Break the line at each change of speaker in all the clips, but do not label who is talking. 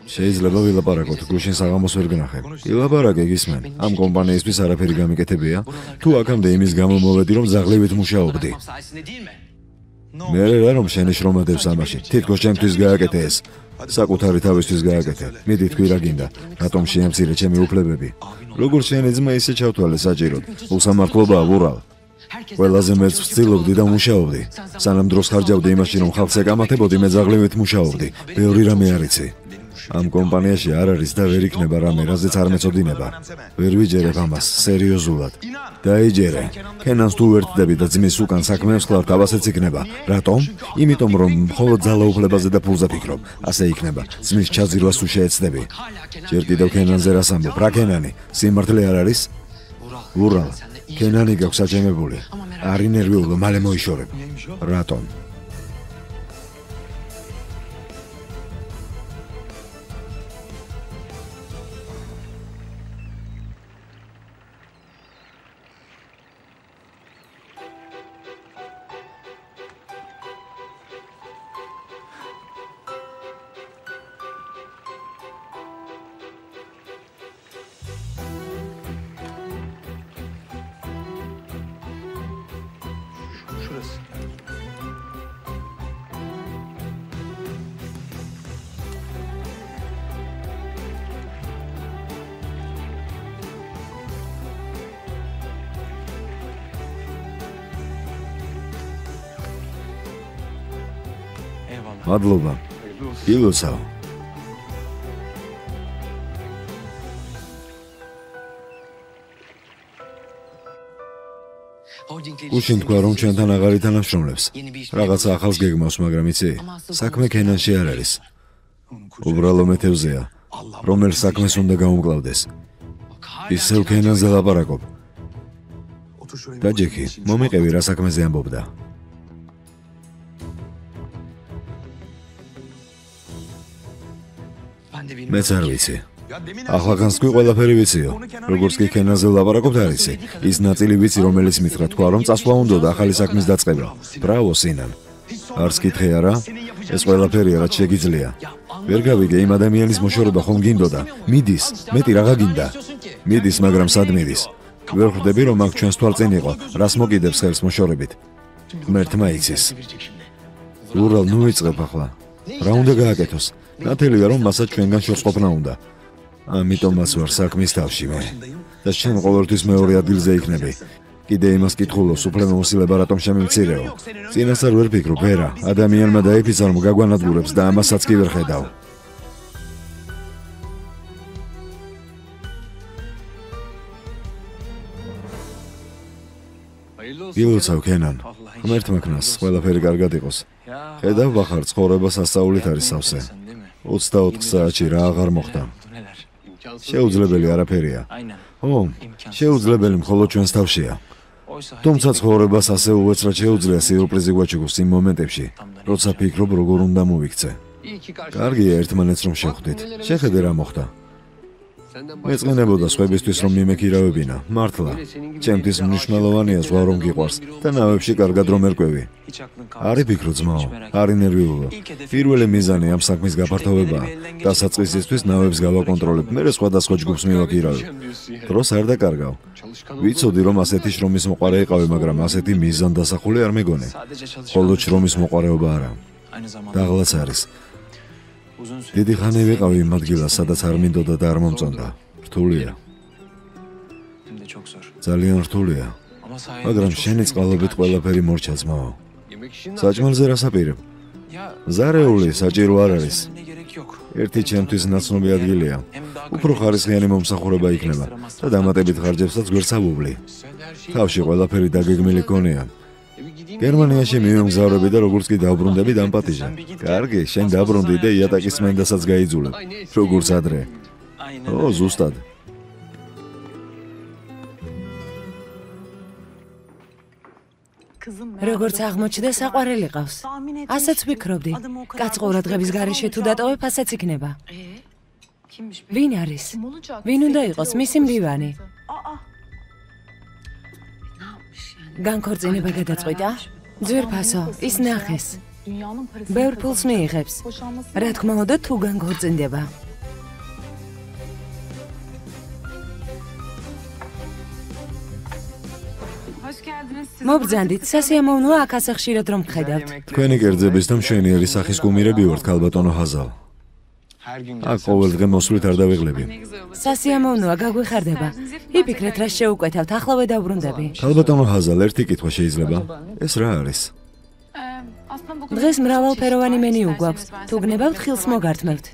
შეიძლება ვილაპარაკოთ, გუშინ საღამოს ვერ გნახე. ილაპარაკე გისმენ. ამ კომპანიისთვის არაფერი გამიკეთებია. თუ აქამდე იმის გამო მოვედი, რომ ზაღლივით მუშაობდი. მე რა რომ შენი შრომადებს ამაში. თითქოს ჩემთვის გააკეთე ეს. საკუთარი თავისთვის გააკეთე. მიდი თქვი რა გინდა. რატომ შეამცირე ჩემი უფლებები? როგორც შენი ძმა ისე ჩავთვალე საჭიროდ. უსამართლობაა ვურალ. ყველაზე მეც ვცდილობდი და მუშაობდი. სანამ დროს ხარჯავდი იმაში, რომ ხალხს ეკამათებოდი, მე ზაღლივით მუშაობდი. ბევრი რამე არ იცი. ამ კომპანიაში არ არის და ვერ იქნება რამე, რაზეც არ მეწოდინება. ვერ ვიჯერებ ამას სერიოზულად. დაიჯერე. ქენანს თუ ვერთდები და ძმის უკან საქმეებს ხლარ, თავასაც იქნება. რატომ? იმიტომ რომ მხოლოდ ძალაუფლებაზე და ფულზე ფიქრობ. ასე იქნება. ძმის ჩაძირვას თუ შეეცდები. ჯერ კიდევ ქენანზე რას ამბობ? რა ქენანი? სიმართლე არ არის? ურალ. ქენანი გაქვს აჯამებული. არ ინერვიულო, მალე მოიშორებ. რატომ? მადლობა. ილოსავ. გუშინ თქვა რომ ჩვენთან აღარ ითანამშრომლებს. რაღაცა ახალს გეგმავს, მაგრამ იცი, საქმე ქენანში არ არის. უბრალო მეთევზეა, რომელ საქმეს უნდა გაუმკლავდეს. ისევ ქენანზე ლაპარაკობ. დაჯექი, მომიყევი რა საქმეზე ამბობდა. მეც არ ვიცი. ახლაგანს თქვი ყველაფერი ვიციო. როგორც კი ქენანზე ლაპარაკობთ არ იცი. ის ნაწილი ვიცი, რომელიც მითხრა თქვა რომ წასვლა უნდა და ახალი საქმის დაწყება. ბრავო სინან. არც კითხე არა? ეს ყველაფერი რაც შეგიძლია. ვერ გავიგე იმ ადამიანის მოშორება ხომ გინდოდა? მიდის, მეტი რაღა გინდა. მიდის, მაგრამ სად მიდის? ვერ ხვდები რომ აქ ჩვენს თვალწინ იყო, რას მოკიდებს ხელს მოშორებით? ღმერთმა იცის. ურალ, ნუ იწყებ ახლა. რა უნდა გააკეთოს? ნათელია რომ მასაც ჩვენგან შორს ყოფნა უნდა. ამიტომაც ვარ საქმის თავში მე. და შენ ყოველთვის მეორე ადგილზე იქნები. კიდე იმას კითხულობს, უფლება მოსილება რატომ შემიმცირეო? წინასწარ ვერ ფიქრობ, ვერა. ადამიანმა დაიფიცა რომ გაგვანადგურებს და ამასაც კი ვერ ხედავ. ილოცავ ქენან. ღმერთმა ქნას, ყველაფერი კარგად იყოს. ხედავ ბახარ, ცხოვრება სასწაულით არის სავსე. 24 საათში რა აღარ მოხდა. შეუძლებელი არაფერია. ო, შეუძლებელი მხოლოდ ჩვენს თავშია. თუმცა ცხოვრებას ასე უეცრად შეუძლია სიურპრიზი გვაჩუქოს იმ მომენტებში, როცა ფიქრობ როგორ უნდა მოვიქცე. კარგია ერთმანეთს რომ შევხვდით. შეხედე რა მოხდა. მეწყენებოდა სხვებისთვის რომ მიმექირავებინა, მართლა. ჩემთვის მნიშვნელოვანია ზღვა რომ გიყვარს და ნავებში კარგად რომ ერკვევი. არი ფიქრო ძმაო, არი ნერვიულო. პირველი მიზანი ამ საქმის გაფართოვებაა. დასაწყისისთვის ნავებს გავაკონტროლებ, მერე სხვადასხვა ჯგუფს მივაქირავებ. დროს არ დაკარგავ. ვიცოდი რომ ასეთი შრომის მოყარე იყავი, მაგრამ ასეთი მიზანდასახული არ მეგონე. მხოლოდ შრომის მოყარეობა არა. დაღლაც არის. დიდი ხანი ვიყავი იმ ადგილას, სადაც არ მინდოდა და არ მომწონდა. რთულია. ძალიან რთულია. მაგრამ შენი წყალობით ყველაფერი მორჩა ძმაო. საჭმელზე რა საპირებ? ზარეული საჭირო არ არის. ერთი ჩემთვის ნაცნობი ადგილია. უფრო ხარისხიანი მომსახურება იქნება და დამატებით ხარჯებსაც გვერდს ავუვლი. თავში ყველაფერი დაგეგმილი გქონია. გერმანიაში მივემგზავრები და როგორც კი დავბრუნდები დამპატიჟე. კარგი, შენ დაბრუნდი და იატაკის მენდასაც გაიძულებ. როგორც ადრე. ო, ზუსტად.
როგორც აღმოჩნდა, საყვარელი ყავს. ასეც ვფიქრობდი. კაც ყურადღების გარეშე თუ დატოვებ, ასეც იქნება. ვინ არის? ვინ უნდა იყოს მისი მდივანი? განქორწინება გადაწყვიტა? ძვირფასო, ის ნახეს. ბევრ ფულს მიიღებს. რა თქმა უნდა, თუ განქორწინდება. მობრძანდით, სასიამოვნოა აქ ასე ხშირად რომ გხედავთ.
თქვენი კერძების და მშვენიერი სახის კუმირები ვართ, ქალბატონო ჰაზალ. აქ ყოველდღე მოსვლით არ დავიღლები.
სასიამოვნოა, გაგვიხარდება. იფიქრეთ, რა შეუკვეთავთ, ახლავე დავბრუნდები.
ქალბატონო ჰაზალ, ერთი კითხვა შეიძლება? ეს რა არის?
დღეს მრავალფეროვანი მენიუ გვაქვს. თუ გნებავთ, ხილს მოგართმევთ.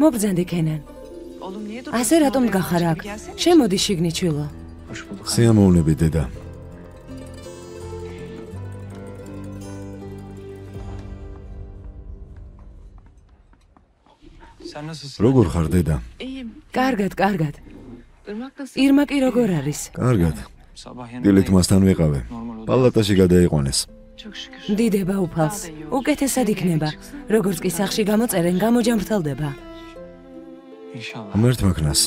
მობრძანდი კენან. ასე რატომ გახარ აქ? შემოდი შიგნით შვილო.
სიამოვნები დედა. როგორ ხარ დედა?
კარგად, კარგად. ირმაკი როგორ არის?
კარგად. დილით მასთან ვიყავე. პალატაში გადაიყვანეს.
დიდება უფალს. უკეთესად იქნება. როგორც კი სახში გამოწერენ, გამოჯამრთელდება.
ღმერთმა ქნას.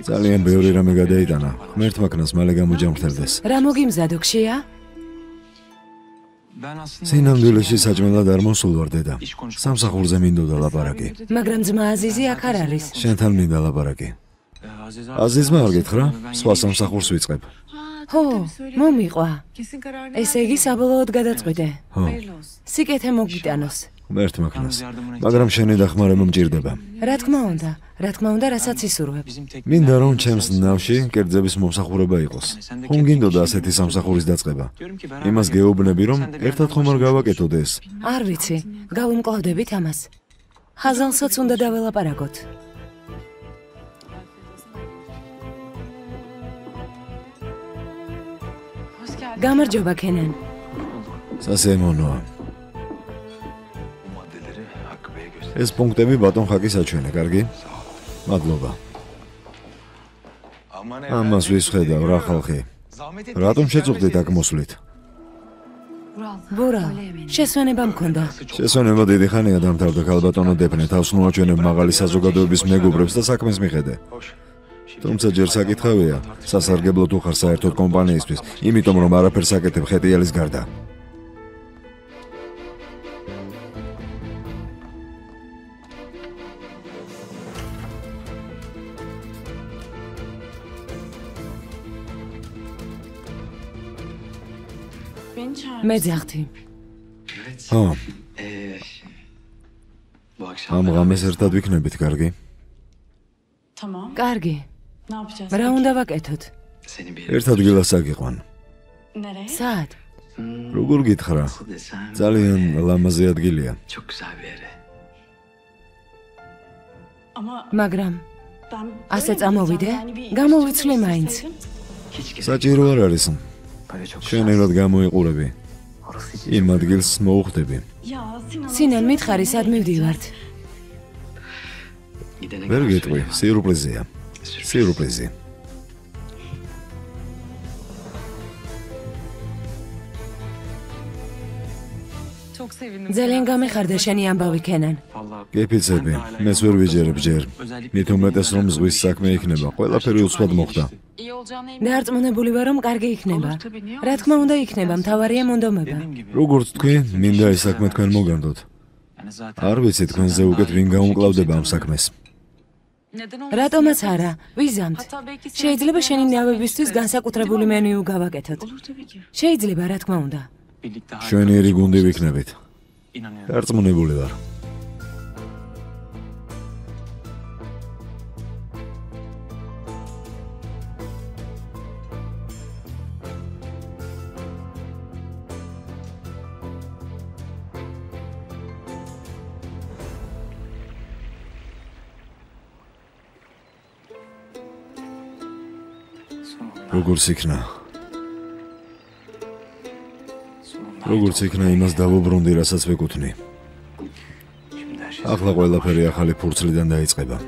ძალიან ბევრი რამე გადაიტანა. ღმერთმა ქნას მალე გამოჯამრთელდეს.
რა მოგიმზადო, ხშია?
სინამდვილეში საჭმელად არ მოსულ ვარ დედა. სამსახურზე მინდოდა ლაპარაკი.
მაგრამ ძმა აზიზი აქ არ არის.
შენთან მინდა ლაპარაკი. აზიზმა არ გითხრა? სხვა სამსახურს ვიწყებ.
ხო, მომიყვა. ესე იგი საბოლოოდ გადაწყვიტე.
ხო.
სიკეთე მოგიტანოს.
ღმერთმა ქნას. მაგრამ შენი დახმარება მჭირდება.
რა თქმა უნდა, რასაც ისურვებ.
მინდა რომ ჩემს ნავში კერძების მომსახურება იყოს. ხომ გინდოდა ასეთი სამსახურის დაწყება? იმას გეუბნები რომ ერთად ხომ არ გავაკეთოთ ეს?
არ ვიცი, გავუმკლავდებით ამას. ჰაზალსაც უნდა დაველაპარაკოთ. გამარჯობა, კენან.
სასიამოვნოა. ეს პუნქტები ბატონ ხაკის აჩვენე, კარგი? მადლობა. ამას ვისხედავ, რა ხალხი. რატომ შეწუხდით აქ მოსვლით?
ბურალ, შესვენება მქონდა.
შესვენება დიდი ხანია დამთავრდა ქალბატონო დეფნე, თავს მოაჩვენებ მაღალი საზოგადოების მეგობრებს და საქმეს მიხედე. თუმცა ჯერ საკითხავია, სასარგებლო თუ ხარ საერთოდ კომპანიისთვის, იმიტომ რომ არაფერს აკეთებ ხეტიალის გარდა.
მე ძახთი.
ხო. ამ ღამეს ერთად ვიქნებით, კარგი?
კარგი. რა უნდა ვაკეთოთ?
ერთ ადგილას აგიყვან.
საათ?
როგორ გითხრა? ძალიან ლამაზი ადგილია.
მაგრამ ასე წამოვიდე? გამოვიცვლე მაინც.
საჭირო არ არის. შენერად გამოიყურები. იმ ადგილს მოუხდები.
სინან მითხარი, სად მივდივართ?
ვერ გეტყვი, სიურპრიზია. სიურპრიზი.
ძალიან გამეხარდა შენი ამბავი, კენან.
გეფიცები, მეც ვერ ვიჯერებ ჯერ. მით უმეტეს რომ ზღვის საქმე იქნება, ყველაფერი უცბად მოხდა.
დარწმუნებული ვარ, რომ კარგი იქნება. რა თქმა უნდა იქნება, მთავარია მონდომება.
როგორც თქვი, მინდა ეს საქმე თქვენ მოგანდოთ. არ ვიცი თქვენზე უკეთ ვინ გაუმკლავდება ამ საქმეს.
რატომაც არა, ვიზამთ. შეიძლება შენი ნავებისთვის განსაკუთრებული მენიუ გავაკეთოთ. შეიძლება, რა თქმა უნდა.
შვენიერი გუნდი ვიქნებით. დარწმუნებული ვარ. როგორც იქნა? როგორც იქნა იმას დავუბრუნდი, რასაც ვეკუთვნი. ახლა ყველაფერი ახალი ფურცლიდან დაიწყება.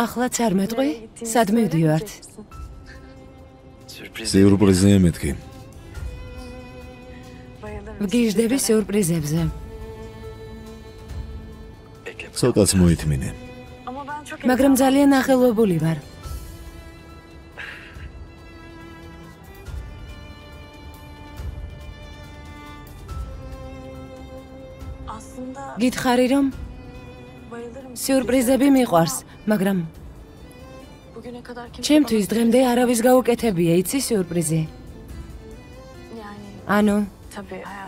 ახლა არ მეტყვი? სად მივდივართ?
სიურპრიზია მეთქი.
ვგიჟდები სიურპრიზებზე.
ცოტაც მოითმინე.
მაგრამ ძალიან ახელვებული ვარ. გითხარი რომ სიურპრიზები მიყვარს, მაგრამ ჩემთვის დღემდე არავის გაუკეთებია, იცი სიურპრიზი? ანუ,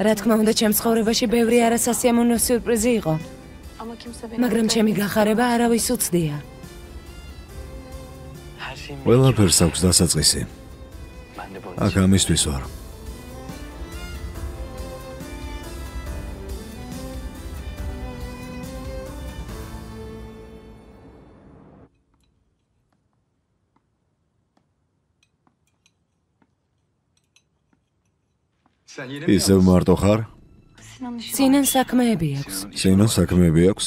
რა თქმა უნდა, ჩემს ცხოვრებაში ბევრი არასასიამოვნო სიურპრიზი იყო. მაგრამ ჩემი გახარება არავის უცდია.
ყველაფერს აქვს დასაწყისი. აქ ამისთვის ვარ. ისევ მარტო ხარ?
სინან საქმეები აქვს.
სინან საქმეები აქვს?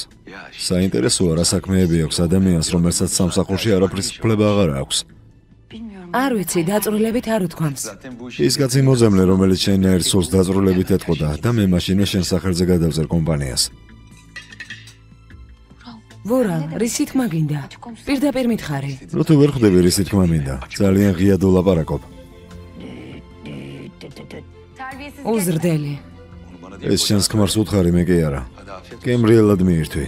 საინტერესოა რა საქმეები აქვს ადამიანს, რომელსაც სამსახურში არაფრის უფლება აღარ აქვს.
არ ვიცი, დაწვრილებით არ უთქვამს.
ის კაცი მოძებნე, რომელიც შენაერ სულს დაწვრილებით ეთყოდა და მე მაშინვე შენ სახელზე გადავწერ კომპანიას.
ვურალ, რისი თქმა გინდა? პირდაპირ მითხარი.
ნუ თუ ვერ ხვდები რისი თქმა მინდა, ძალიან ღია დულაპარაკობ.
უზრდელი.
ეს შენს ქმარს უთხარი, მე კი არა. გემრიელად მიირთვი.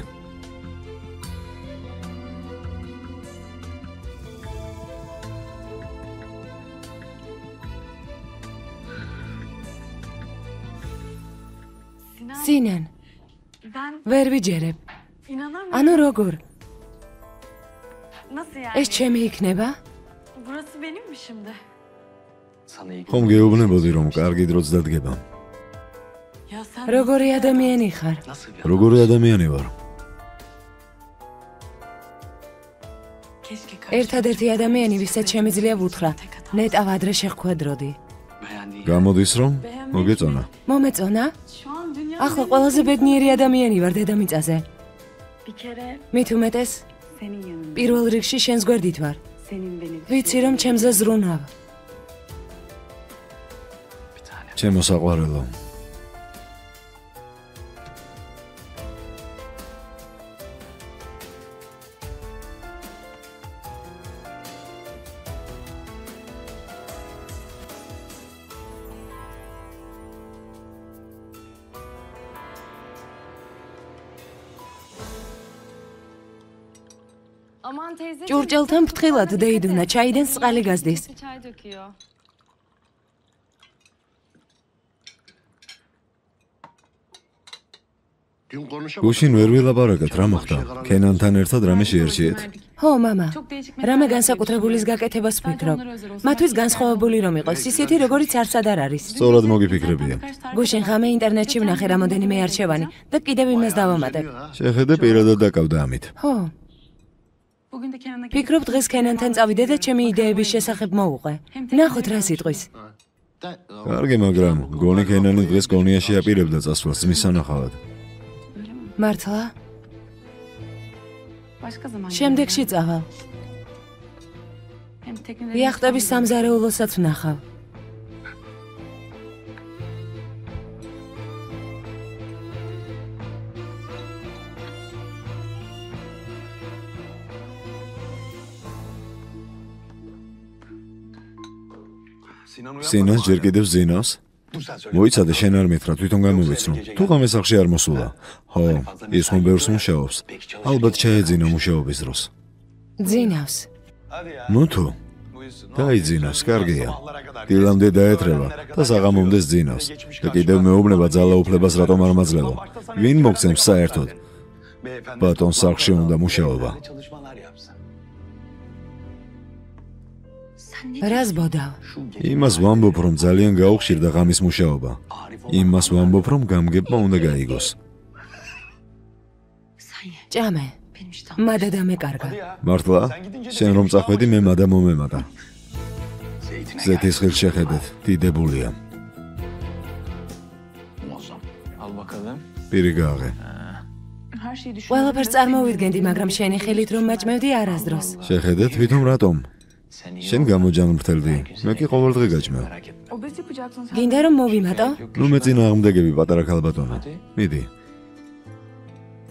სინან, ვერ ვიჯერებ. ანუ როგორ? ეს ჩემი იქნება?
ხომ გეუბნებოდი, რომ კარგი დროც დადგება.
როგორი ადამიანი ხარ?
როგორი ადამიანი ვარ?
ერთადერთი ადამიანი, ვისაც შემიძლია ვუთხრა, ნეტავ ადრე შეხვედროდი.
გამოდის რომ მოგეწონა?
მომეწონა? ახლა ყველაზე ბედნიერი ადამიანი ვარ დედამიწაზე. მით უმეტეს, პირველ რიგში შენს გვერდით ვარ. ვიცი რომ ჩემზე ზრუნავ.
ჩემო საყვარელო. ჭურჭელთან ფრთხილად დაიდუნა, ჩაიდან წყალი გაზდის. გუშინ ვერ ვილაპარაკეთ, რა მოხდა? კენანთან ერთად რამე შეერჩიეთ?
ხო, მამა. რამე განსაკუთრებულის გაკეთებას ვფიქრობ. მათთვის განსხვავებული რომ იყოს, ისეთი როგორიც არსად არ არის.
სწორად მოგიფიქრებია.
გუშინ ღამე ინტერნეტში ვნახე რამოდენიმე არჩევანი და კიდევ იმას დავამატებ.
შეხედე პირადად დაკავდა ამით.
ხო. ფიქრობ დღეს კენანთან წავიდე და ჩემი იდეების შესახებ მოვუყვე. ნახოთ რა სიტყვის.
კარგი, მაგრამ გონი კენანი დღეს გონიაში აპირებდა წასვლას ძმის სანახავად.
მართლა? შემდეგში წავალ. იახტების სამზარეულოსაც ვნახავ.
სინას ჯერ კიდევ ზინავს? მოიცადე, შენ არ მითხრა, თვითონ გამოვიცნო. თუ ღამე სახლში არ მოსულა. ხო, ის ხომ ბევრს მუშაობს. ალბათ შეეძინა მუშაობის დროს.
ძინავს.
ნუ თუ დაიძინავს, კარგია. დილამდე დაეთრევა და საღამომდეს ძინავს. და კიდევ მეუბნება ძალაუფლებას რატომ არ მაძლევა. ვინ მოგცემს საერთოდ? ბატონს სახლში უნდა მუშაობა.
რას ბოდავ?
იმას ვამბობ, რომ ძალიან გაუხშირდა ღამის მუშაობა. იმას ვამბობ, რომ გამგებმა უნდა გაიგოს.
ჭამე. მადა დამეკარგა.
მართლა? შენ რომ წახვედი, მე მადა მომემატა. ზეთის ხილს შეხედეთ, დიდებულია. პირი გააღე.
ყველაფერს წარმოვიდგენდი, მაგრამ შენი ხელით რომ მაჭმევდი არასდროს.
შეხედე, თვითონ რატომ? შენ გამოჯანმრთელდი, მე კი ყოველდღე გაჭმევ.
გინდა რომ მოვიმატო?
ნუ მე წინააღმდეგები, პატარა ქალბატონო. მიდი.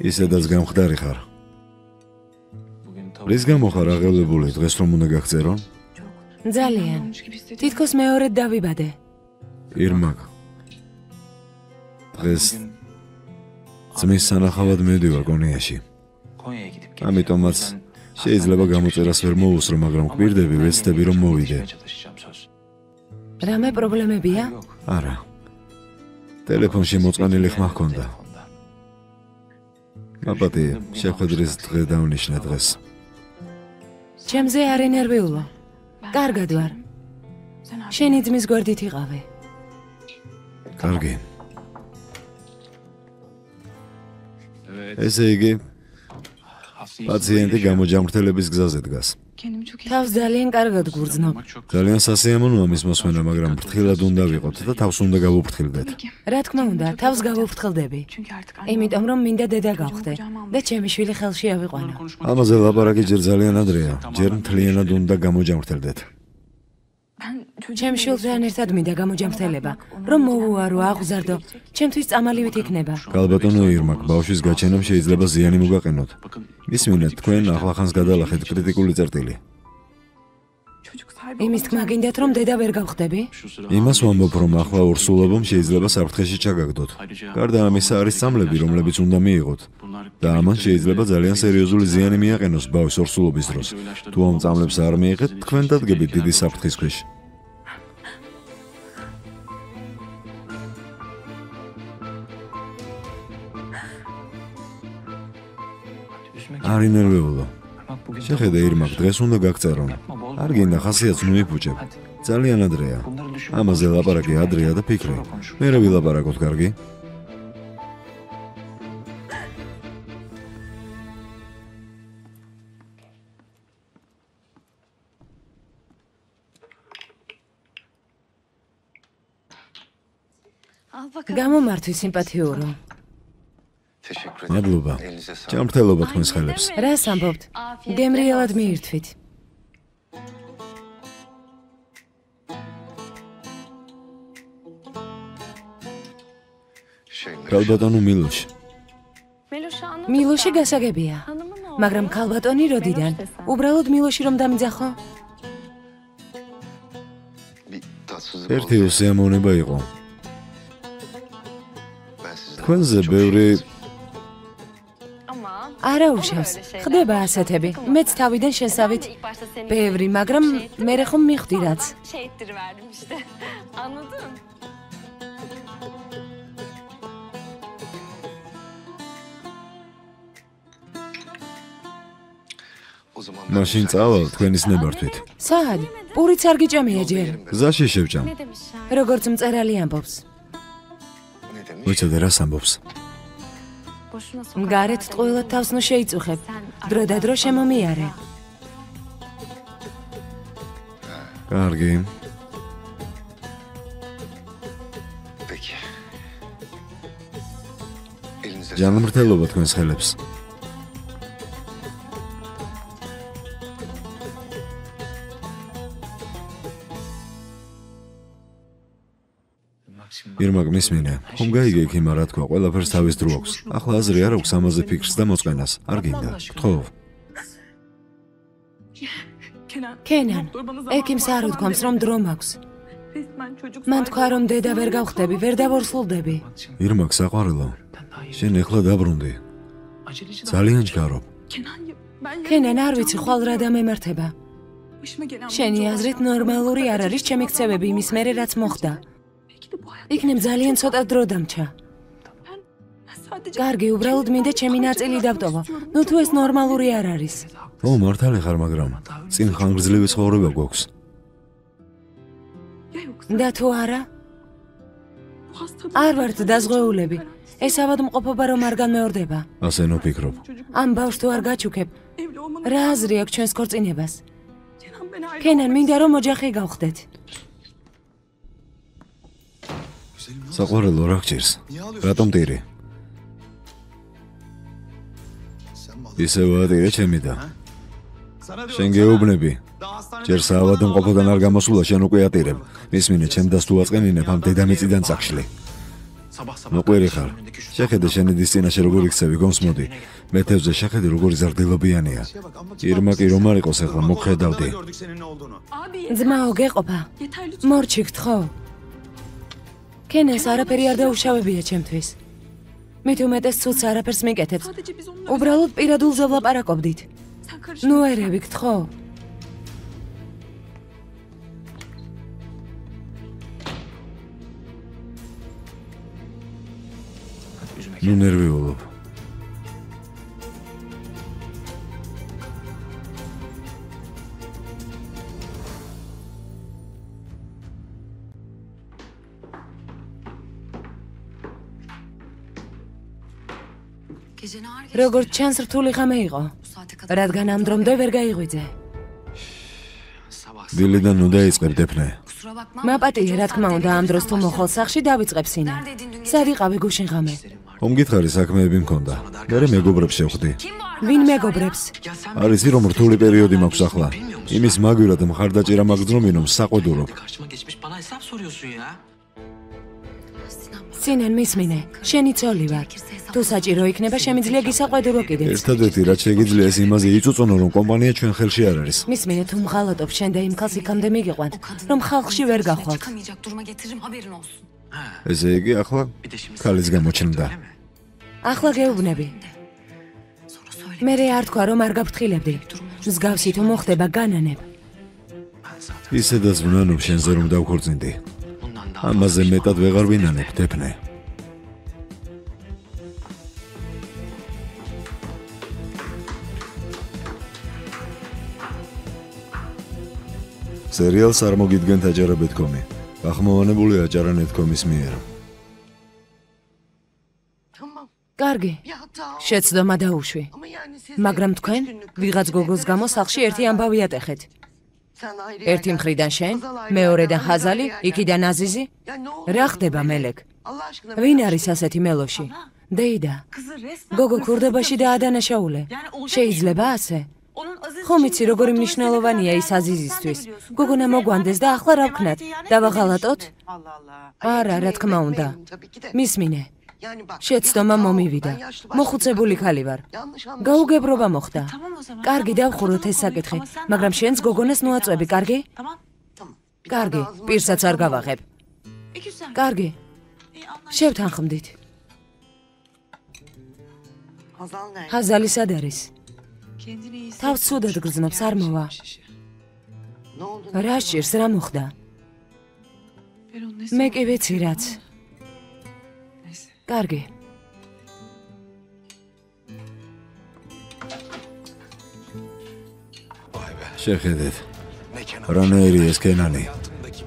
ისედაც გამხდარი ხარ. რის გამო ხარ აღელვებული, დღეს რომ უნდა გაგწერო?
ძალიან. თითქოს მეორედ დავიბადე.
ირმაკ. დღეს ძმის სანახავად მივდივარ კონიაში. ამიტომაც შეიძლება გამოწერას ვერ მოусრო, მაგრამ გვირდები ვეცდები რომ მოვიდე.
რამე პრობლემებია?
არა. ტელეფონში მოწყენილი ხმა ჰქონდა. აბატი, შეხვედრის დღე დავნიშნე დღეს.
ჩემზე არ ენერვიულო. კარგად ვარ. შენი ძმის გვერდით იყავი.
კარგი. ესე იგი, პაციენტი გამოჯამრთელების გზაზე დგას.
თავს ძალიან კარგად გურძნობ.
ძალიან სასიამოვნოა მის მოსმენა, მაგრამ ფრთხილად უნდა ვიყოთ და თავს უნდა გავუფრთხილდეთ.
რა თქმა უნდა, თავს გავუფრთხილდები. იმიტომ რომ მინდა დედა გავხდე და ჩემი შვილი ხელში ავიყვანო.
ამაზე ლაპარაკი ჯერ ძალიან ადრეა. ჯერ მთლიანად უნდა გამოჯამრთელდეთ.
ჩემ შვილთან ერთად მინდა გამოჯამრთელება, რომ მოვუარო, აღზარდო, ჩემთვის წამალივით იქნება.
გალბატონო ირმაკ, ბავშვის გაჩენამ შეიძლება ზიანი მოგაყენოთ. მისმინეთ, თქვენ ახლახანს გადალახეთ კრიტიკული წერტილი.
იმის თქმა გინდათ, რომ დედა ვერ გავხდები?
იმას ვამბობ, რომ ახლა ორსულობამ შეიძლება საფრთხეში ჩაგაგდოთ. გარდა ამისა არის წამლები, რომლებიც უნდა მიიღოთ. და ამან შეიძლება ძალიან სერიოზული ზიანი მიაყენოს ბავშვის ორსულობის დროს. თუ ამ წამლებს არ მიიღეთ, თქვენ დადგებით დიდი საფრთხის ქვეშ. არ ინერვიულო. შეხედე ირმაკ, დღეს უნდა გაგწერონ. არ გინდა ხასიათს მოიფუჭებ. ძალიან ადრეა. ამაზე ლაპარაკი ადრეა და ფიქრე. მერე ვილაპარაკოთ, კარგი?
გამომართვის სიმპათიურო.
მადლობა. ჯანმრთელობა თქვენს ხელებს.
რას ამბობთ? გემრიელად მიირთვით.
გალბატონო მილოში.
მილოში გასაგებია. მაგრამ ქალბატონი როდიდან? უბრალოდ მილოში რომ დამიძახო?
ერთი უსიამოვნება იყო. თქვენზე ბევრი
არა უშავს. ხდება ასეთები. მეც თავიდან შესავით ბევრი, მაგრამ მე ხომ მივხვდი რაც.
მაშინ წავალ თქვენის ნებართვით.
სად? პურიც არ გიჭამია ჯერ.
გზაში შევჭამ.
როგორც მწერალი ამბობს.
ვიცოდე რას ამბობს.
გარეთ ტყუილად თავს ნუ შეიწუხებ. დრო და დრო შემომიარე.
კარგი. ჯანმრთელობა თქვენს ხელებს. ირმაკ მისმინე, ხომ გაიგე იქ რა თქვა, ყველაფერს თავის დრო აქვს. ახლა აზრი არ აქვს ამაზე ფიქრს და მოწყენას. არ გინდა. გთხოვ.
კენან, ეკიმს არ უთქვამს რომ დრო მაქვს. მან თქვა რომ დედა ვერ გავხდები, ვერ დავორსულდები.
ირმაკ საყვარელო, შენ ეხლა დაბრუნდი. ძალიან ჯგარობ.
კენან, არ ვიცი ხვალ რა დამემართება. შენი აზრით ნორმალური არ არის ჩემი ქცევები იმის მერე რაც მოხდა. იქნებ ძალიან ცოტა დრო დამჩა. კარგი, უბრალოდ მინდა ჩემი ნაწილი დავტოვო. ნუ თუ ეს ნორმალური არ არის.
ო, მართალი ხარ, მაგრამ წინ ხანგრძლივი ცხოვრება გვაქვს.
და თუ არა? არ ვართ დაზღვეულები. ეს ავადმყოფობა რომ არ განმეორდება.
ასენო ფიქრობ.
ამ ბავშვს თუ არ გაჩუქებ, რა აზრი აქვს ჩვენს ქორწინებას? კენან, მინდა რომ ოჯახი გავხდეთ.
საყვარელო, რა გჭირს? რატომ ტირი? ისევ ატირე ჩემი და. შენ გეუბნები. ჯერ საავადმყოფოდან არ გამოსულა, შენ უკვე ატირებ. მისმინე, ჩემ დას თუ აწყენინებ, ამ დედამიწიდან წახშლი. მოყვერი ხარ. შეხედე შენი დის წინაშე როგორ იქცევი, გონს მოდი. მეთევზე შეხედე როგორი ზარდელობიანია. ირმაკი რომ არ იყოს ახლა მოხედავდი.
ძმაო, გეყოფა. მორჩი გთხოვ. კენეს არაფერი არ დაუშავებია ჩემთვის. მით უმეტეს ცუც არაფერს მიკეთებს. უბრალოდ პირადულზე ვლაპარაკობდით. ნუ ერევი გთხოვ.
ნუ ნერვიულობ.
როგორც ჩანს რთული ღამე იყო, რადგან ამ დრომდე ვერ გაიღვიძე.
დილიდან ნუ დაიწყებ დეფნე.
მაპატიე, რა თქმა უნდა, ამ დროს თუ მოხვალ სახლში დავიწყებ სინა. სად იყავი გუშინ ღამე?
მომგითხარი საქმეები მქონდა. მე მეგობრებს შევხვდი.
ვინ მეგობრებს?
არის რომ რთული პერიოდი მაქვს ახლა. იმის მაგვირად მხარდაჭერა მაგძნობინო საყვედურობ.
სინან მისმინე, შენი ცოლი ვარ. თუ საჭირო იქნება, შემიძლია გისაყვედურო კიდეც.
ერთადერთი რაც შეგიძლია ის იმაზე იწუწუნო, რომ კომპანია ჩვენ ხელში არ არის.
მისმინე, თუ მღალატობ შენ და იმ ქალს იქამდე მიგიყვანთ, რომ ხალხში ვერ გახვალთ.
ესე იგი ახლა ქალის გამოჩნდა.
ახლა გეუბნები. მე არ თქვა რომ არ გაფრთხილებდი. მსგავსი თუ მოხდება განანებ.
ისედაც ვნანობ შენზე რომ დავქორწინდი. ამაზე მეტად ვეღარ ვინანებ, დეფნე. სერიალს არ მოგიდგენთ აჯარებეთკომი. გახმოვანებული აჯარა.net.com-ის მიერ.
კარგი. შეცდომა დაუშვი. მაგრამ თქვენ ვიღაც გოგოს გამო სახლში ერთი ამბავი ატეხეთ. ერთი მხრიდან შენ, მეორედან ხაზალი, იქიდან აზიზი. რა ხდება მელეკ? ვინ არის ასეთი მელოში? დეიდა. გოგო ქურდებაში დაადანაშაულე. შეიძლება ასე? ხომ იცი როგორი მნიშვნელოვანია ის აზიზისთვის. გოგონა მოგვანდეს და ახლა რა ვქნათ? დავაღალატოთ? არა, რა თქმა უნდა. მისმინე. შეცდომა მომივიდა. მოხუცებული ქალი ვარ. გაუგებრობა მოხდა. კარგი, დავხუროთ ეს საკითხი, მაგრამ შენს გოგონას ნუაწვევი, კარგი? კარგი, პირსაც არ გავაღებ. კარგი. შევთანხმდით. ხაზალი სად არის? თავს ცუდად გრძნობს, არ მოვა. რა სჭირს, რა მოხდა? მე კი ვიცი რაც. კარგი.
შეხედეთ. რანაირი ეს კენანი.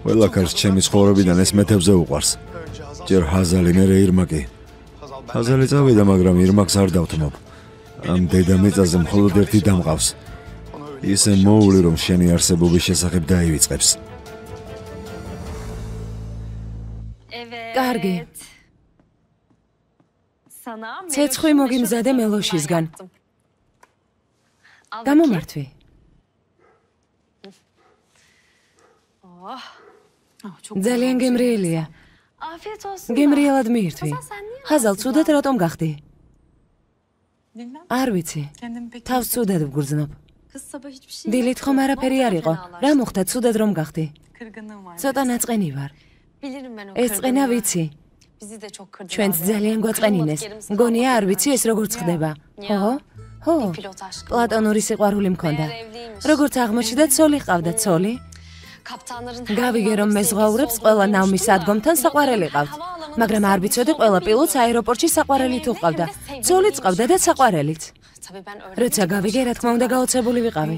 ყველა ქალს ჩემი ცხოვრებიდან ეს მეთევზე უყვარს. ჯერ ხაზალი, მერე ირმაკი. ხაზალი წავიდა, მაგრამ ირმაკს არ დავთმობ. ამ დედამიწაზე მხოლოდ ერთი დამყავს. ისე მოული რომ შენი არსებობის შესახებ დაივიწყებს.
კარგი. ცეცხლი მოგიმზადე მელოშისგან. გამომართვი. ძალიან გემრიელია. გემრიელად მიირთვი. ხაზალ ცუდად რატომ გახდი? არ ვიცი. თავს ცუდად ვგრძნობ. დილით ხომ არაფერი არ იყო. რა მოხდა ცუდად რომ გახდი? ცოტა ნაწყენი ვარ. ეს წყენა ვიცი. ჩვენც ძალიან გვაწყენინეს. მგონია არ ვიცი ეს როგორც ხდება. ხო? ხო. პლატონური სიყვარული მქონდა. როგორც აღმოჩნდა, ცოლი ყავდა, ცოლი. გავიგე რომ მეზღვაურებს ყველა ნავმის ადგომთან საყვარელი ყავთ. მაგრამ არ ვიცოდი ყველა პილოტს აეროპორტში საყვარელი თუ ყავდა. ცოლიც ყავდა და საყვარელიც. როცა გავიგე, რა თქმა უნდა, გაოცებული ვიყავი.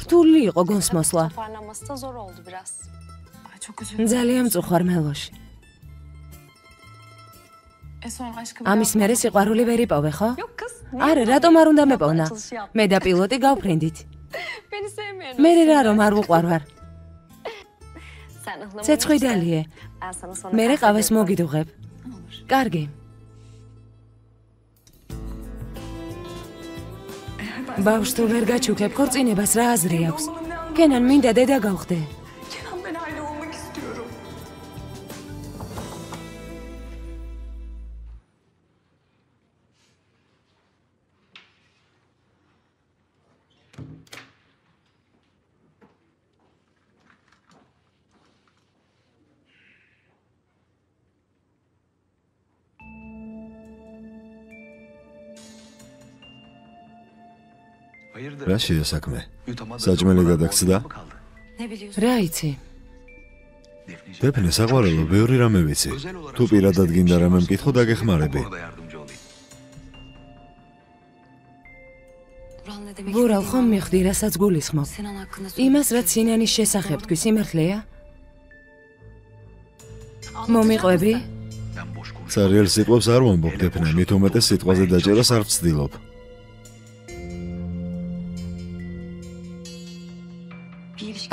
რთული იყო გონსმოსლა. ძალიან მწუხვარ მელოში. ამის მერე სიყვარული ვერ იპოვე, ხო? არა, რატომ არ უნდა მეპოვნა? მე და პილოტი გავფრინდით. მე რა რომ არ უყვარ ვარ. ცეცხლი დალიე. მე ყავას მოგიდუღებ. კარგი. ბავშვს თუ ვერ გაჩუქებ, ქორწინებას რა აზრი აქვს? კენან მინდა დედა გავხდე.
რა შეასაქმე? საჭმელი გადაგცდა?
რა იცი?
დეფნე საყვარელო, ბევრი რამე ვიცი. თუ პირადად გინდა რამე მკითხო, დაგეხმარები.
ვურალ ხომ მიხვდი, რასაც გულისხმობ? იმას, რაც სინანის შესახებ თქვი, სიმართლეა? მომიყვები?
სერიალ სიტყვებს არ ვამბობ, დეფნე, მით უმეტეს სიტყვაზე დაჭერას არ ვცდილობ.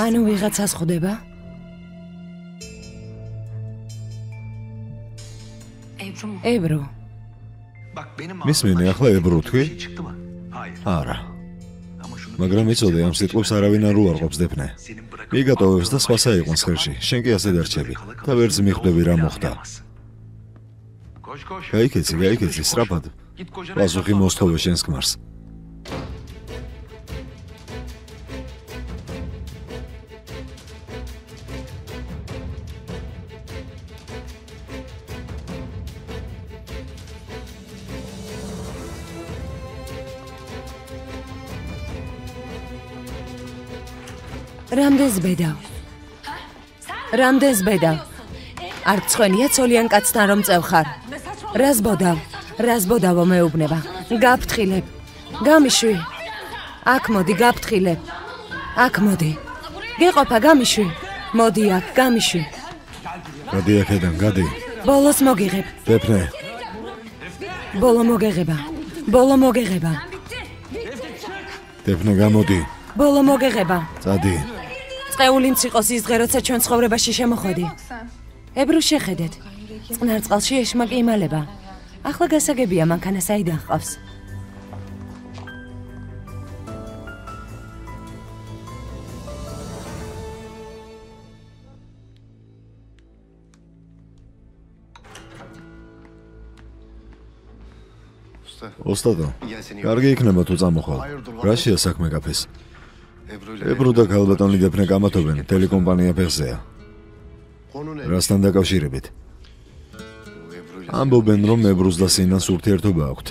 ანუ ვიღაცას ხვდება? ებრო.
მისმინე, ახლა ებრო თქვი? არა. მაგრამ იცოდე, ამ სიტყვებს არავინ არ უარყოფს, დეფნე. მიგატოვებს და სხვასა იყვანს ხელში. შენ კი ასე დარჩები და ვერც მიხვდები რა მოხდა. გაიქეცი, სწრაფად. პასუხი მოსთხოვე შენს ქმარს. რამდენს ბედავ? არ გწხვენია ცოლიან კაცთან რომ წევხარ? რას ბოდავო მეუბნება? გაფრთხილებ. გამიშვი. აქ მოდი, გაფრთხილებ. აქ მოდი. გეყოფა, გამიშვი. მოდი აქ, გამიშვი. გადი აქედან, გადი.
ბოლოს მოგიღებ.
დეფნე.
ბოლო მოგეღება.
დეფნე, გამოდი.
ბოლო მოგეღება.
წადი.
წეული მციყოს ის დღე, როცა ჩვენ ცხოვრებაში შემოხვედი. ებრუ შეხედეთ. წყნარ წყალში ეშმაკი იმალება. ახლა გასაგებია მანქანა საიდან ჰყავს.
ოსტატო, კარგი იქნება თუ წამოხვალ. რა შეასაქმე გაფეს? ებრუ და ქალბატონი დეფნე გამათობენ, ტელეკომპანია ფეხზეა. რასთან დაკავშირებით? ამბობენ, რომ ებრუს და სინას ურთიერთობა აქვთ.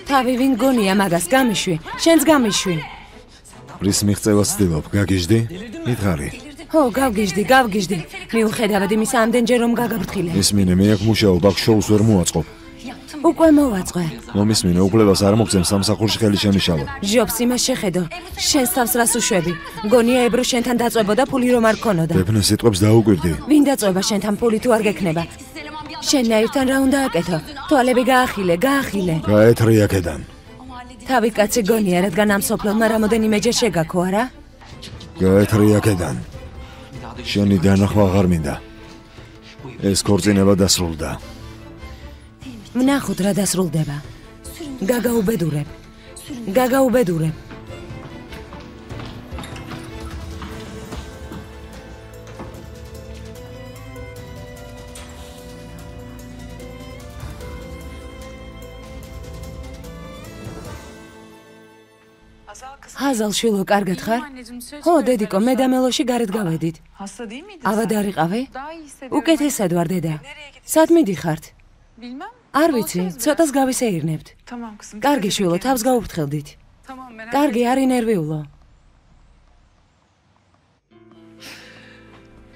თავი ვინ გონია მაგას, გამიშვი, შენც გამიშვი.
რის მიღწევას ვცდილობ, გაგიჟდი? მითხარი.
ხო, გავგიჟდი. მიუხედავად იმისა, ამდენჯერ რომ გაგაფრთხილე.
ისმინე, მე აქ მუშაობ, აქ შოუს ვერ მოაწყობ.
უკვე მოვაწყე.
მომისმინე, უკლებას არ მოგცემ სამსახურში ხელი შემიშალო.
ჟობს იმას შეხედო. შენს თავს რას უშვები? გონია ებრუ შენთან დაწვებოდა ფული რომ არ ქონოდა.
დეფნე სიტყვებს დაუკვირდი.
ვინ დაწვება შენთან ფული თუ არ გექნება? შენაირთან რა უნდა აკეთო? თვალები გაახილე.
გაეთრი აქედან.
თავი კაცი გონია, რადგან ამ სოფლელმა რამოდენიმეჯერ შეგაქო, არა?
გაეთრი აქედან. შენი დანახვა აღარ მინდა. ეს ქორწინება დასრულდა.
ვნახოთ რა დასრულდება. გაგაუბედურებ. ჰაზალ შვილო, კარგად ხარ? ხო, დედიკო, მე და მელოში გარეთ გავედით. ავად არ იყავი? უკეთესად ვარ, დედა. სად მიდიხართ? არ ვიცი, ცოტას გავისეირნებთ. კარგი შვილო, თავს გაუფრთხილდით. კარგი, არ ინერვიულო.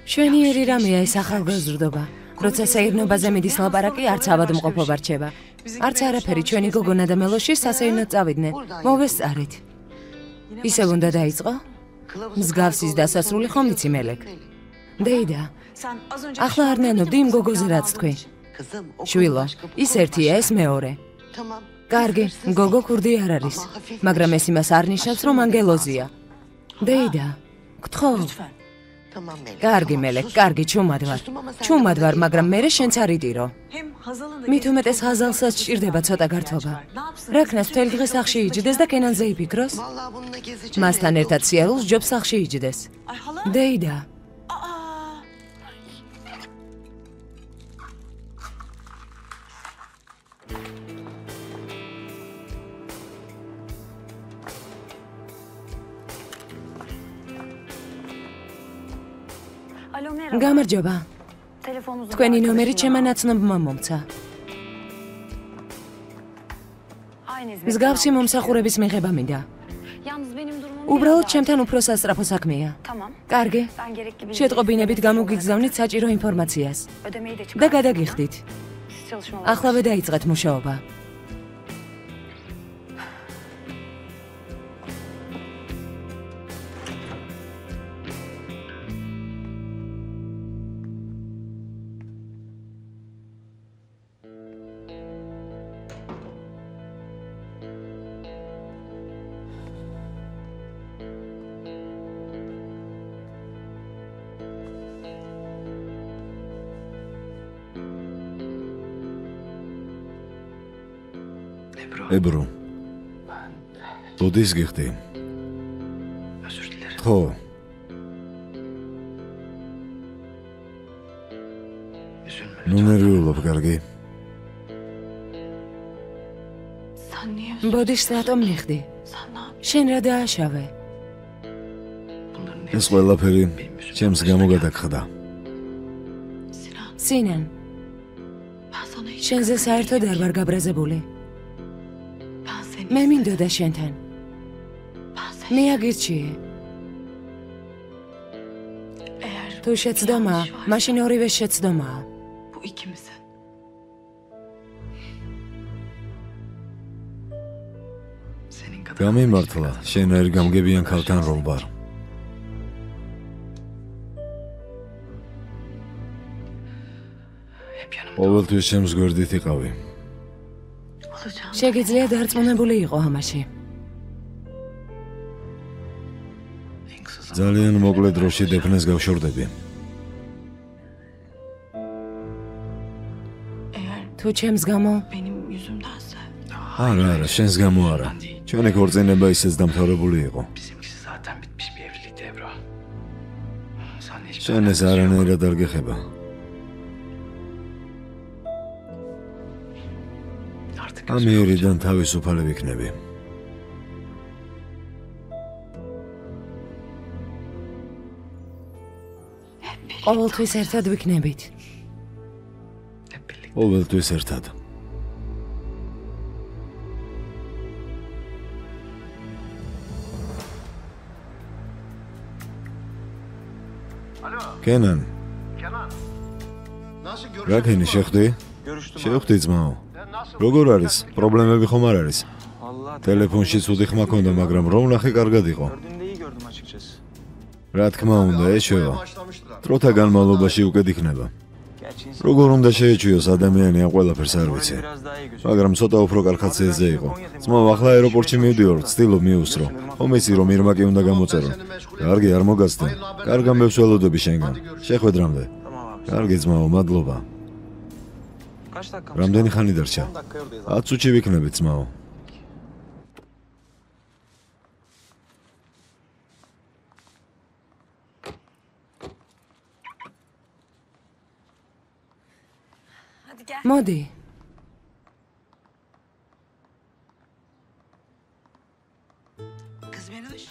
შვენიერი რამეა ეს ახალგაზრდობა. როცა საირნობაზე მიდის ლაპარაკი, არც ავადმყოფობა რჩება. არც არაფერი, ჩვენი გოგონა და მელოში სასეირნოდ წავიდნენ. მოვესწარით. ისევ უნდა დაიწყო? მსგავსის დასასრული ხომ იცი მელეკ? დეიდა, ახლა არ ნანობდი იმ გოგოზე რაც თქვი. შვილო, ის ერთია, ეს მეორე. კარგი, გოგო ქურდი არ არის, მაგრამ ეს იმას არ ნიშნავს, რომ ანგელოზია. დეიდა, გთხოვ. კარგი მელეკ, კარგი, ჩუმად ვარ, მაგრამ მერე შენც არ იდირო. მით უმეტეს ჰაზალსაც სჭირდება ცოტა გართობა. რაქნას მთელი დღე სახლში იჯდეს და კენანზე იფიქროს? მასთან ერთად სიარულს ჯობს სახლში იჯდეს. დეიდა. გამარჯობა. თქვენი ნომერი ჩემმა ნაცნობმა მომცა. მსგავსი მომსახურების მიღება მინდა. უბრალოდ ჩემთან უფრო სასწრაფო საქმეა. კარგი. შეტყობინებით გამოგიგზავნით საჭირო ინფორმაციას და გადაგიხდით. ახლავე დაიწყეთ მუშაობა.
ებრო. ბუდის გიხდი. ხო. ნუ ნერვიულობ, კარგი.
ბოდიშს რატომ მიხდი? შენ რა დააშავე?
ეს ყველაფერი ჩემს გამო გადაგხდა.
სინან. შენზე საერთოდ არ ვარ გაბრაზებული. მე მინდოდა შენთან. მე აგირჩიე. თუ შეცდომა, მაშინ ორივე შეცდომაა.
გამიმართლა, შენ არ გამგებიან ქალთან რომ ვარ. ყოველთვის ჩემს გვერდით იყავი.
შეგიძლია დარწმუნებული იყო ამაში.
ძალიან მოკლე დროში დეფნეს გავშორდები.
თუ ჩემს გამო?
არა, შენს გამო არა. ჩვენი ქორწინება ისეც დამთავრებული იყო. შენ ეს არანაირად არ გეხება. ამიერიდან თავისუფალი ვიქნები.
ყოველთვის ერთად ვიქნებით.
ყოველთვის ერთად. კენან. რა ქენი შეხვდი? შევხვდი ძმაო. როგორ არის? პრობლემები ხომ არ არის? ტელეფონში ცუდი ხმა ქონდა, მაგრამ რომ ნახე კარგად იყო. რა თქმა უნდა, ეჩვევა. დროთა განმავლობაში უკეთ იქნება. როგორ უნდა შეეჩვიოს ადამიანი ამ ყველაფერს არ ვიცი. მაგრამ ცოტა უფრო კარგაცეზე იყო. ძმაო, ახლა აეროპორტში მივდივარ, ვცდილობ მიუსრო. ხომ იცი რომ ირმაკი უნდა გამოწერო. კარგი, არ მოგაცდე. კარგ ამბებს ველოდები შენგან. შეხვედრამდე. კარგი ძმაო, მადლობა. რამდენი ხანი დარჩა? 10 წუთში ვიქნებით, ძმაო.
მოდი.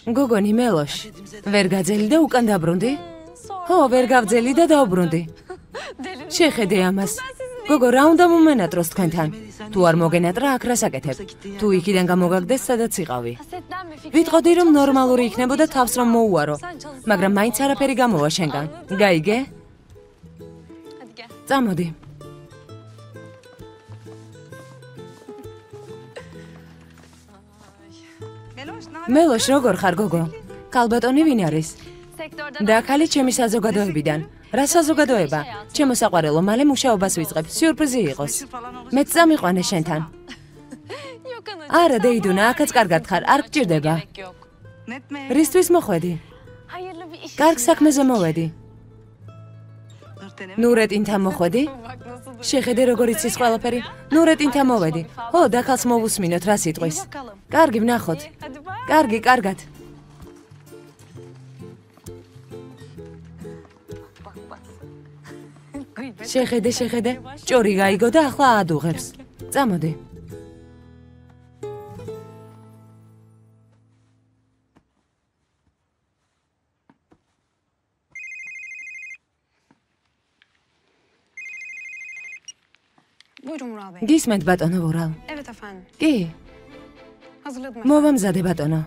გოგონი მელოშ, ვერ გაძელი და უკან დაბრუნდი? ხო, ვერ გავძელი და დავბრუნდი. შეხედე ამას. გოგო, რა უნდა მომენატროს თქვენთან? თუ არ მოგენატრა, აქ რას აკეთებ? თუ იქიდან გამოგაგდეს, სადაც იყავი. ვიტყოდი, რომ ნორმალური იქნებოდა თავს რომ მოუარო, მაგრამ მაინც არაფერი გამოვა შენგან. გაიგე? წამოდი. მელოშ, როგორ ხარ, გოგო? ქალბატონი ვინ არის? და ქალი ჩემი საზოგადოებიდან. რა საზოგადოება? ჩემო საყვარელო, მალე მუშაობას ვიწყებ. სიურპრიზი იყოს. მეც წამიყვანე შენთან. არა, დეიდუნა, აქაც კარგად ხარ, არ გჭირდება. რისთვის მოხვედი? კარგ საქმეზე მოვედი. ნურეტინთან მოხვედი? შეხედე როგორ იცის ყველაფერი. ნურეტინთან მოვედი. ხო, და ქალს მოვუსმინოთ რა სიტყვის. კარგი, ვნახოთ. კარგი, კარგად. შეხედე, ჭორი გაიგო და ახლა აადუღებს. წამოდი. გისმენთ ბატონო ვურალ. კი. მოვამზადე ბატონო.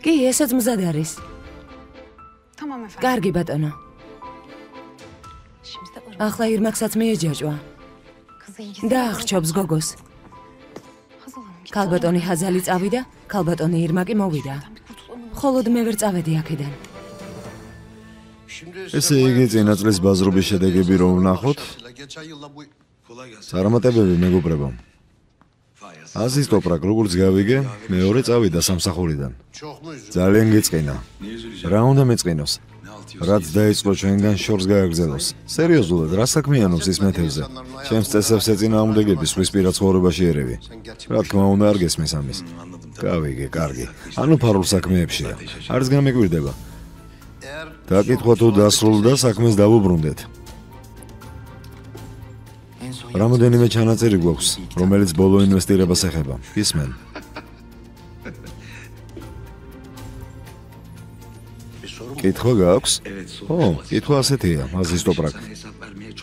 კი, ესაც მზად არის. კარგი ბატონო. ახლა ირმაკსაც მიეჯაჭვა. დაახრჩობს გოგოს. ქალბატონი ჰაზალი წავიდა, ქალბატონი ირმაკი მოვიდა. მხოლოდ მე ვერ წავედი აქედან.
ესე იგი წინა წლის ბაზრობის შედეგები რომ ვნახოთ, წარმატებები მეგობრებო. აზის ტოპრაკ როგორც გავიგე, მეორე წავიდა სამსახურიდან. ძალიან გეწყინა. რა უნდა მეწყინოს? რაც დაიწყო ჩვენგან შორს გააგრძელოს. სერიოზულად, რა საქმიანობს ის მეთევზე? ჩემს წესებს ეწინააღმდეგები სხვისპირა ცხოვრებაში ერევი. რა თქმა უნდა არ გესმის ამის. გავიგე, კარგი. ანუ ფარულ საქმეებშია. არც გამეკვირდება. დაკითხვა თუ დასრულდა, საქმეს დავუბრუნდეთ. რამოდენიმე ჩანაწერი გვაქვს, რომელიც ბოლო ინვესტირებას ეხება. ისმენ. კითხვა გაქვს? ო, კითხვა ასეთია, აზის ტოპრაკ.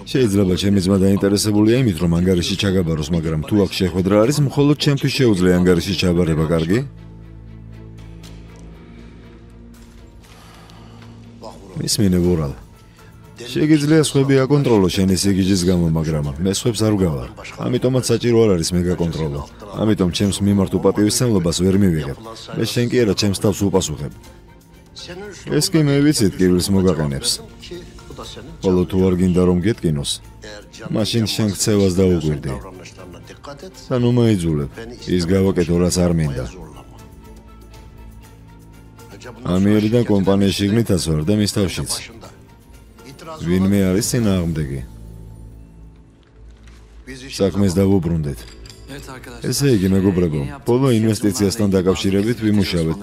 შეიძლება ჩემი ძმა დაინტერესებულია იმით, რომ ანგარიში ჩაგაბაროს, მაგრამ თუ აქ შეხვედრა არის, მხოლოდ ჩემთვის შეუძლია ანგარიში ჩაბარება, კარგი? მისმინე ვურალ. შეგიძლია სხვები აკონტროლო შენი სიგიჟის გამო, მაგრამ მე სხვებს არ ვგავარ. ამიტომაც საჭირო არ არის მე გაკონტროლო. ამიტომ ჩემს მიმართ უპატივისცემლობას ვერ მივიღებ. მე შენ კი არა ჩემს თავს უპასუხებ. ეს კი მე ვიცით კიბილს მოგაყენებს. ხოლო თუ არ გინდა რომ გეტკინოს, მაშინ შენ ქცევას დაუკვირდი. სანუ მაიძულებ, ის გავაკეთო რაც არ მინდა. ამიერიდან კომპანიაში გნითაც ვარ და მის თავშიც. ვინმე არის წინააღმდეგი. საქმეს დავუბრუნდეთ. ესე იგი მეგობრებო, ბოლო ინვესტიციასთან დაკავშირებით ვიმუშავეთ.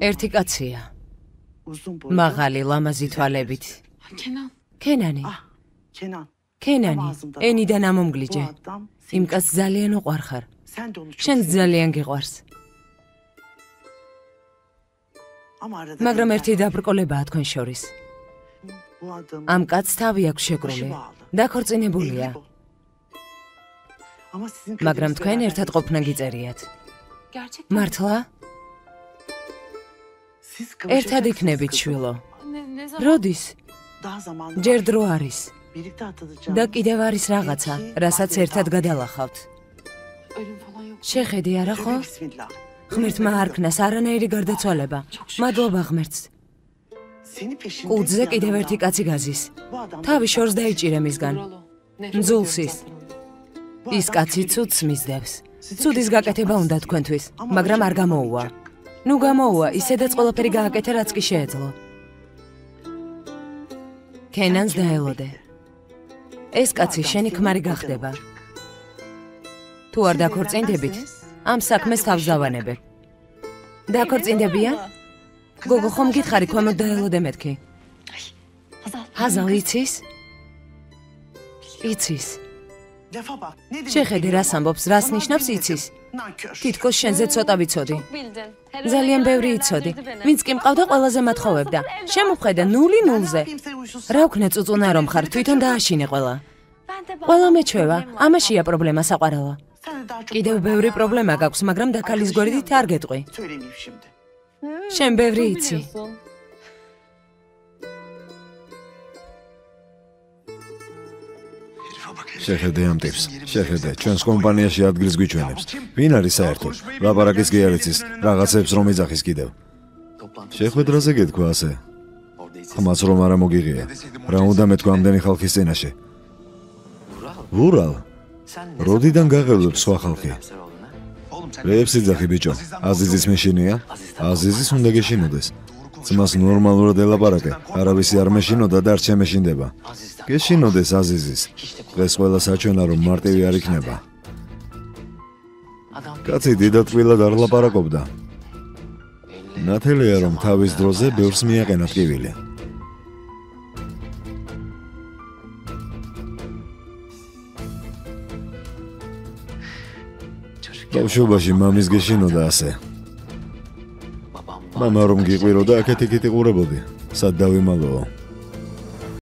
ერთი კაცია. მაღალი ლამაზი თვალებით. კენანი. კენანი, ენიდან ამომგლიჯე. იმ კაცს ძალიან უყვარ ხარ. შენ ძალიან გიყვარს. მაგრამ ერთი დაბრკოლებაა თქვენ შორის. ამ კაცს თავი აქვს შეკრული. დაქორწინებულია. მაგრამ თქვენ ერთად ყოფნა გიწერიათ. მართლა? ერთად იქნებით შვილო. როდის? ჯერ დრო არის. და კიდევ არის რაღაცა, რასაც ერთად გადალახავთ. შეხედი არა ხო? ღმერთმა არქნას არანაირი გარდაცვალება. მადლობა ღმერთს. ყურძზე კიდევ ერთი კაცი გაზის. თავი შორს დაიჭირე მისგან. მძულსის. ის კაცი ცუდს მისდევს. ცუდის გაკეთება უნდა თქვენთვის, მაგრამ არ გამოუვა. ნუ გამოუვა, ისედაც ყველაფერი გააკეთე, რაც კი შეეძლო. კენანს დაელოდე. ეს კაცი შენი ქმარი გახდება. თუ არ დაქორწინდებით, ამ საქმეს თავს დავანებებ. დაქორწინდებიან? გოგო ხომ გითხარი, ქვემოთ დაელოდე მეთქი. ჰაზალ იცის? იცის. შეხედე რას ამბობს, რას ნიშნავს იცის? თითქოს შენზე ცოტა ვიცოდი. ძალიან ბევრი იცოდი. ვინც კი მყავდა ყველაზე მათხოვებდა. შემოხედა 0-0-ზე. რა ვქნა წუწუნა რომ ხარ, თვითონ დააშინე ყველა. ყველა მეჩვევა, ამაშია პრობლემა საყვარელო. კიდევ ბევრი პრობლემა გაქვს, მაგრამ დაქალის გვერდით არ გეტყვი. შენ ბევრი იცი.
შეხედე ამ ტიპს. შეხედე, ჩვენს კომპანიაში ადგილს გვიჩვენებს. ვინ არის საერთოდ? ლაპარაკის კი არ იცის, რაღაცებს რომ ეძახის კიდევ. შეხვედრაზე გეთქვა ასე. ხმაც რომ არა მოგიღია. რა უნდა მეთქვა ამდენი ხალხის წინაშე? ვურალ. როდიდან გაღელვებ სხვა ხალხი? რეებს იძახი ბიჭო, აზიზის მეშინია? აზიზის უნდა გეშინოდეს. ძმას ნორმალურად ელაპარაკე, არავისი არ მეშინოდა და არ შემეშინდება. გეშინოდეს აზიზის. დღეს ყველა საჩვენა რომ მარტივი არ იქნება. კაცი დიდად ტყვილად არ ლაპარაკობდა. ნათელია რომ თავის დროზე ბევრს მიაყენა ტკივილი. ბავშვობაში მამის გეშინოდა ასე. მამა რომ გიყვიროდა, აქეთ-იქით იყურებოდი. სად დავიმალოო?